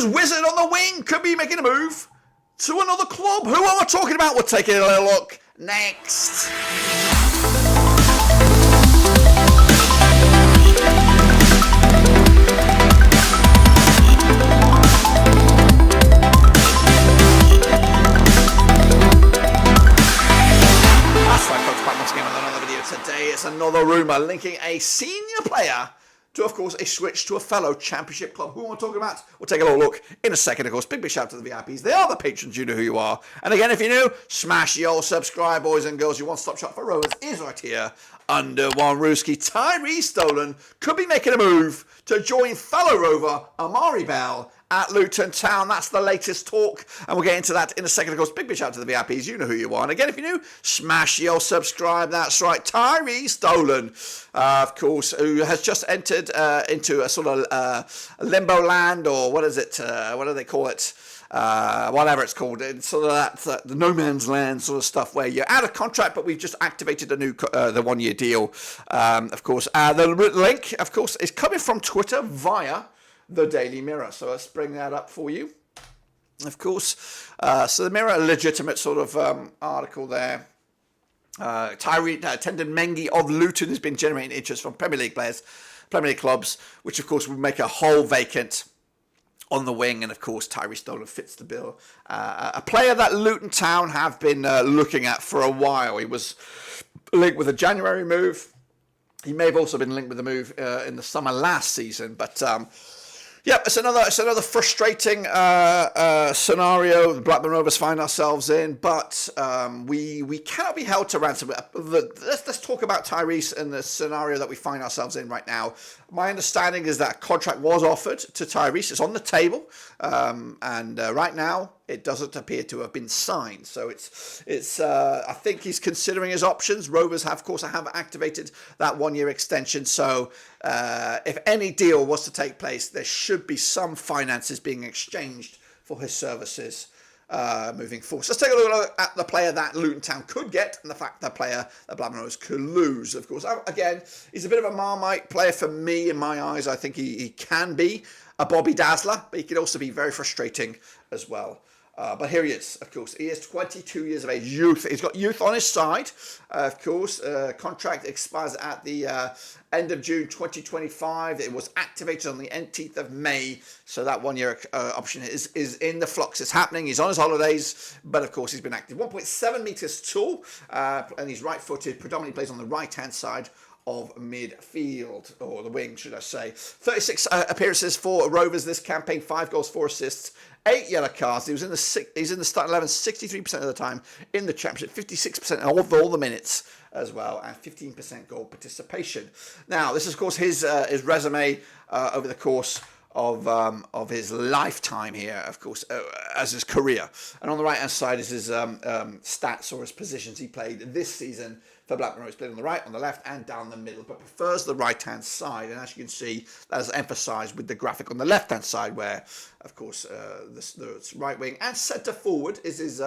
Rovers wizard on the wing could be making a move to another club. Who am I talking about? We'll take a little look next. That's right, folks, back once again with another video today. It's another rumour linking a senior player to, of course, a switch to a fellow championship club. Who am I talking about? We'll take a little look in a second. Of course, big shout out to the VIPs. They are the patrons. You know who you are. And again, if you're new, smash the old subscribe, boys and girls. Your one-stop shop for Rovers is right here under one Rooski. Tyrhys Dolan could be making a move to join fellow Rover Amari Bell at Luton Town. That's the latest talk, and we'll get into that in a second. Of course, big shout out to the VIPs. You know who you are. And again, if you're new, smash your subscribe. That's right, Tyrhys Dolan, of course, who has just entered into a sort of limbo land, or what is it? What do they call it? Whatever it's called. It's sort of that the no man's land sort of stuff where you're out of contract, but we've just activated a new the 1 year deal. Of course, the link, of course, is coming from Twitter via the Daily Mirror. So let's bring that up for you. Of course, so the Mirror, a legitimate sort of article there. Tendon Mengi of Luton has been generating interest from Premier League players, Premier League clubs, which of course would make a hole vacant on the wing, and of course Tyrhys Dolan fits the bill. A player that Luton Town have been looking at for a while. He was linked with a January move. He may have also been linked with a move in the summer last season, but yeah, it's another frustrating scenario the Blackburn Rovers find ourselves in, but we cannot be held to ransom. Let's talk about Tyrhys and the scenario that we find ourselves in right now. My understanding is that a contract was offered to Tyrhys. It's on the table, and right now it doesn't appear to have been signed. So it's I think he's considering his options. Rovers have, of course, have activated that 1 year extension. So if any deal was to take place, there should be some finances being exchanged for his services moving forward. So let's take a look at the player that Luton Town could get, and the fact that player that Blackburn Rovers could lose. Of course, again, he's a bit of a Marmite player for me in my eyes. I think he can be a Bobby Dazzler, but he can also be very frustrating as well. But here he is, of course. He is 22 years of age, youth. He's got youth on his side, of course. Contract expires at the end of June 2025. It was activated on the 18th of May. So that 1 year option is in the flux. It's happening. He's on his holidays, but of course he's been active. 1.7 metres tall, and he's right-footed, predominantly plays on the right-hand side of midfield, or the wing, should I say. 36 appearances for Rovers this campaign, 5 goals, 4 assists, 8 yellow cards. He's in the starting 11 63% of the time in the championship, 56% of all the minutes as well, and 15% goal participation. Now, this is, of course, his resume over the course of his lifetime here, of course, as his career. And on the right hand side is his stats, or his positions he played this season for Blackburn Rovers. Played on the right, on the left, and down the middle, but prefers the right hand side. And as you can see, that is emphasised with the graphic on the left hand side, where, of course, the right wing and centre forward is his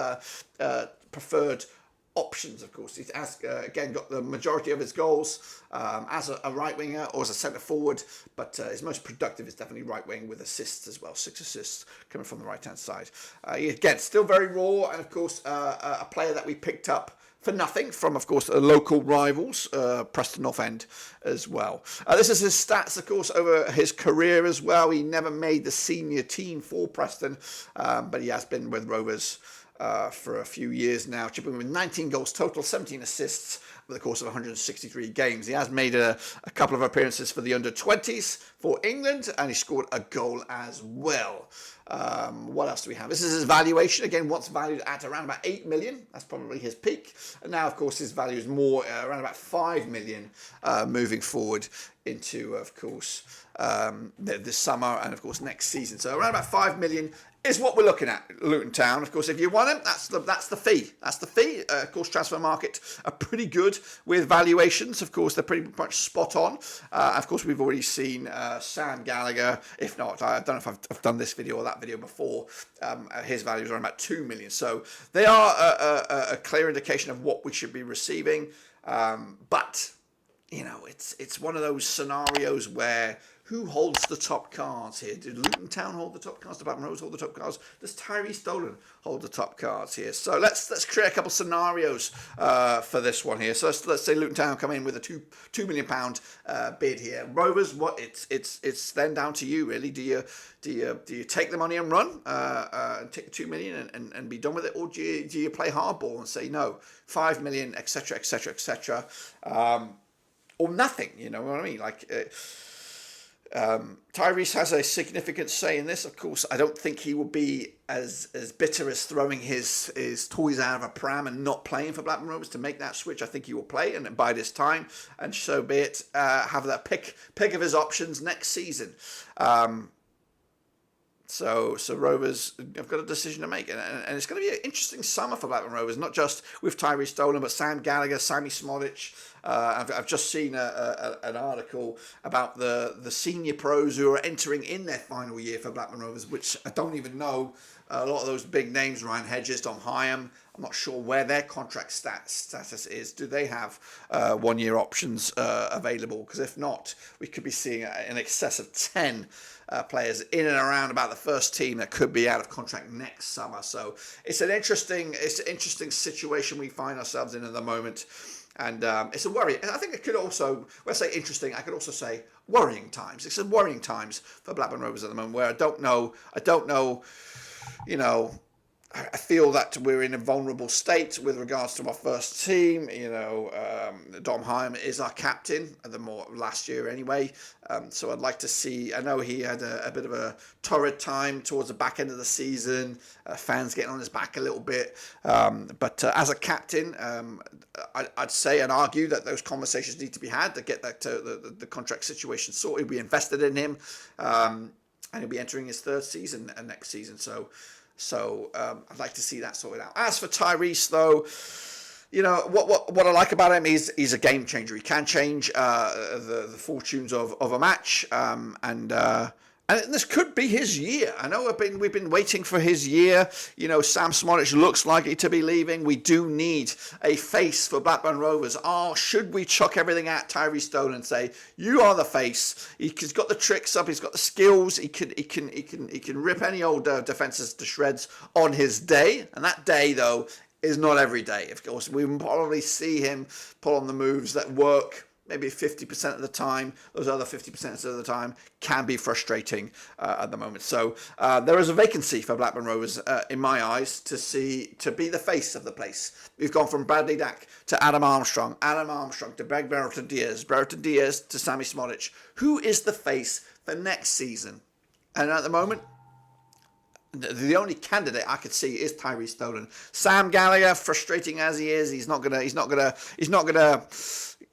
preferred options. Of course, he's again got the majority of his goals as a right winger or as a centre forward, but his most productive is definitely right wing, with assists as well, 6 assists coming from the right hand side. Again, still very raw, and of course a player that we picked up for nothing from, of course, local rivals, Preston North End as well. This is his stats, of course, over his career as well. He never made the senior team for Preston, but he has been with Rovers for a few years now, chipping with 19 goals total, 17 assists over the course of 163 games. He has made a couple of appearances for the under-20s for England, and he scored a goal as well. What else do we have? This is his valuation. Again, once valued at around about 8 million. That's probably his peak. And now, of course, his value is more around about 5 million moving forward into, of course, this summer and, of course, next season. So around about 5 million is what we're looking at, Luton Town. Of course, if you want him, that's the fee. That's the fee. Of course, transfer market are pretty good with valuations. Of course, they're pretty much spot on. Of course, we've already seen Sam Gallagher. If not, I don't know if I've done this video or that video before. His values are about 2 million. So they are a clear indication of what we should be receiving. But you know, it's one of those scenarios where who holds the top cards here? Did Luton Town hold the top cards? Did Blackburn Rovers hold the top cards? Does Tyrhys Dolan hold the top cards here? So let's create a couple scenarios for this one here. So let's say Luton Town come in with a £2 million bid here. Rovers, what it's then down to you really. Do you take the money and run and take the 2 million and be done with it, or do you play hardball and say no, 5 million, etc., etc., etc., or nothing? You know what I mean? Like. Tyrhys has a significant say in this. Of course, I don't think he will be as bitter as throwing his toys out of a pram and not playing for Blackburn Rovers to make that switch. I think he will play and bide his time, and so be it. Have that pick of his options next season. So Rovers have got a decision to make, and it's going to be an interesting summer for Blackburn Rovers, not just with Tyrhys Dolan, but Sam Gallagher, Sammy Smodic. I've just seen an article about the senior pros who are entering in their final year for Blackburn Rovers, which I don't even know. A lot of those big names, Ryan Hedges, Tom Hyam, I'm not sure where their contract status is. Do they have 1 year options available? Because if not, we could be seeing in excess of 10 players in and around about the first team that could be out of contract next summer. So it's an interesting situation we find ourselves in at the moment. And it's a worry. I think it could also, when I say interesting, I could also say worrying times. It's worrying times for Blackburn Rovers at the moment, where I don't know, you know, I feel that we're in a vulnerable state with regards to our first team. You know, Dom Hyam is our captain, last year anyway. So I'd like to see. I know he had a bit of a torrid time towards the back end of the season. Fans getting on his back a little bit. But as a captain, I'd say and argue that those conversations need to be had to get that the contract situation sorted. We invested in him, and he'll be entering his third season next season. So I'd like to see that sorted out. As for Tyrhys, though, you know what I like about him is he's a game changer. He can change the fortunes of a match, and this could be his year. I know we've been waiting for his year. You know, Sam Smodic looks likely to be leaving. We do need a face for Blackburn Rovers. Should we chuck everything at Tyrhys Dolan and say, you are the face? He's got the tricks up. He's got the skills. He can rip any old defences to shreds on his day. And that day, though, is not every day. Of course, we will probably see him pull on the moves that work maybe 50% of the time. Those other 50% of the time can be frustrating at the moment. So there is a vacancy for Blackburn Rovers, in my eyes, to be the face of the place. We've gone from Bradley Dack to Adam Armstrong to Brereton Diaz to Sammy Smodic. Who is the face for next season? And at the moment, the only candidate I could see is Tyrhys Dolan. Sam Gallagher, frustrating as he is, he's not gonna.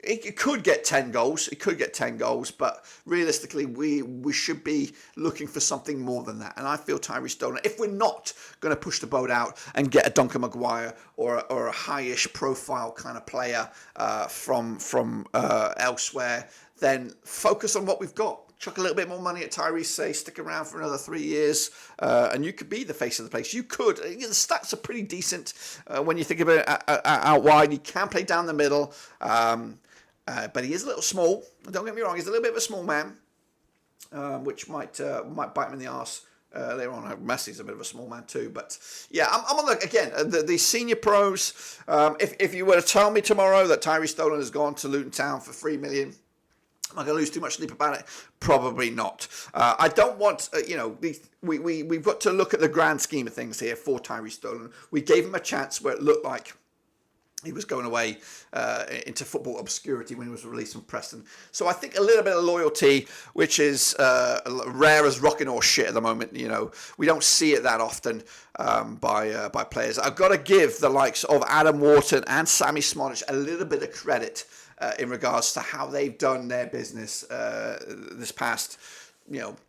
He could get 10 goals. He could get 10 goals, but realistically, we should be looking for something more than that. And I feel Tyrhys Dolan, if we're not going to push the boat out and get a Duncan Maguire or a high-ish profile kind of player from elsewhere, then focus on what we've got. Chuck a little bit more money at Tyrhys, say stick around for another 3 years, and you could be the face of the place. You could. The stats are pretty decent when you think about it out wide. He can play down the middle. But he is a little small. Don't get me wrong, he's a little bit of a small man, which might bite him in the arse later on. Messi's a bit of a small man too. But yeah, I'm on the senior pros. If you were to tell me tomorrow that Tyrhys Dolan has gone to Luton Town for $3 million, am I going to lose too much sleep about it? Probably not. I don't want, we've got to look at the grand scheme of things here for Tyrhys Dolan. We gave him a chance where it looked like he was going away into football obscurity when he was released from Preston. So I think a little bit of loyalty, which is rare as rocking horse shit at the moment. You know, we don't see it that often by players. I've got to give the likes of Adam Wharton and Sammy Smodic a little bit of credit in regards to how they've done their business this past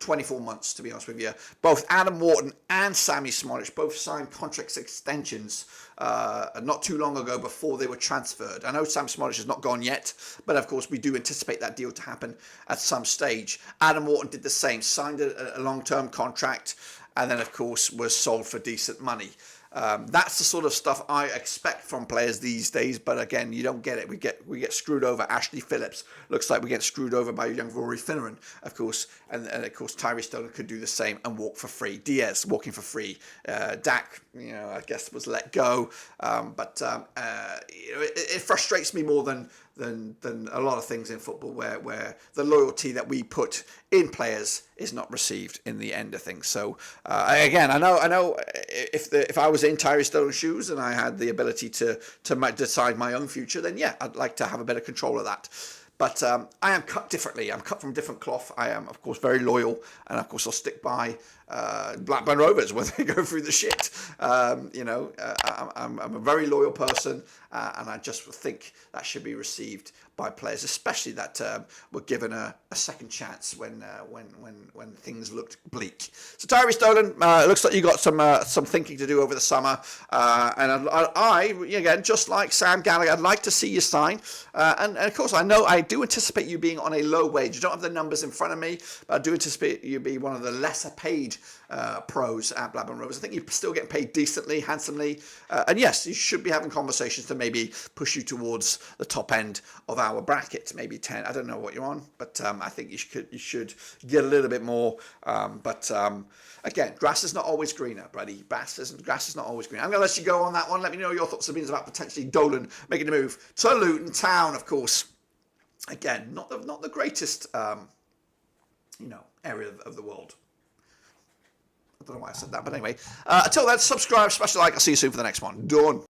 24 months, to be honest with you. Both Adam Wharton and Sammy Smodic both signed contract extensions not too long ago before they were transferred. I know Sam Smodic has not gone yet, but of course we do anticipate that deal to happen at some stage. Adam Wharton did the same, signed a long-term contract, and then of course was sold for decent money. That's the sort of stuff I expect from players these days. But again, you don't get it. We get screwed over. Ashley Phillips looks like we get screwed over by young Rory Finneran, of course, and of course Tyrhys Dolan could do the same and walk for free. Diaz walking for free. Dak, I guess was let go. But it frustrates me more than a lot of things in football where the loyalty that we put in players is not received in the end of things. So again, I know if I was in Tyrhys Dolan's shoes and I had the ability to decide my own future, then yeah, I'd like to have a better control of that. But I am cut differently. I'm cut from different cloth. I am, of course, very loyal, and of course, I'll stick by Blackburn Rovers when they go through the shit. I'm a very loyal person, and I just think that should be received by players, especially that were given a second chance when things looked bleak. So Tyrhys Dolan, it looks like you got some thinking to do over the summer, and I again, just like Sam Gallagher, I'd like to see you sign, and of course I do anticipate you being on a low wage. I don't have the numbers in front of me, but I do anticipate you be one of the lesser paid pros at Blackburn Rovers. I think you're still getting paid decently, handsomely, and yes, you should be having conversations to maybe push you towards the top end of our bracket, maybe 10. I don't know what you're on, but I think you should get a little bit more. But again, grass is not always greener, buddy. Grass is not always greener. I'm going to let you go on that one. Let me know your thoughts and opinions about potentially Dolan making a move to Luton Town, of course. Again, not the greatest, area of the world. I don't know why I said that, but anyway. Until then, subscribe, smash the like. I'll see you soon for the next one. Done.